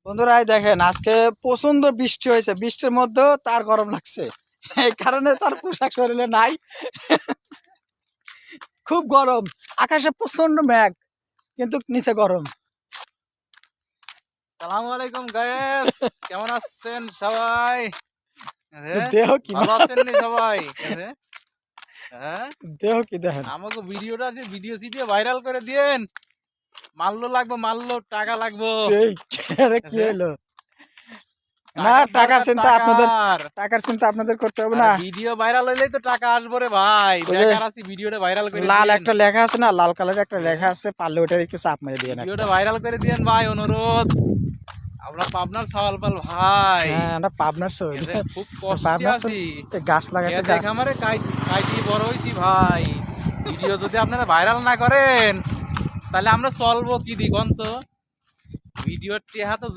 বন্ধুরা এই দেখেন আজকে প্রচন্ড বৃষ্টি হয়েছে, বৃষ্টির মধ্যেও তার গরম লাগছে, এই কারণে তার পোশাক শরীরে নাই। খুব গরম, আকাশে প্রচন্ড মেঘ কিন্তু নিচে গরম। সালামু আলাইকুম গায়েস, কেমন আছেন সবাই? দেহ কি ভালো আছেন নি সবাই? হ্যাঁ, দেহ কি দেখেন আমাকে ভিডিওটা যে ভিডিও সিডিও ভাইরাল করে দিয়েন। মাল্লো লাগবো, মাল্লো টাকা লাগবো। কি হলো? না টাকার চিন্তা আপনাদের, টাকার চিন্তা আপনাদের করতে হবে না। ভিডিও ভাইরাল হইলেই তো টাকা আসবে রে ভাই। বেকার আছি, ভিডিওটা ভাইরাল করে লাল দিয়েন। একটা লেখা আছে না, লাল কালারের একটা লেখা আছে, পারলে ওটার একটু চাপ মেরে দিয়ে না। ভিডিওটা ভাইরাল করে দিয়েন ভাই, অনুরোধ। আমরা পাবনার সওয়াল পাল ভাই। হ্যাঁ আমরা পাবনার সই, খুব কষ্টে আছি। গাছ লাগাইছে, গাছ আমারে কাইটি বড় হইছি ভাই। ভিডিও যদি আপনারা ভাইরাল না করেন তাহলে আমরা চলবো কি দিগন্ত। ভিডিওর টেহা তো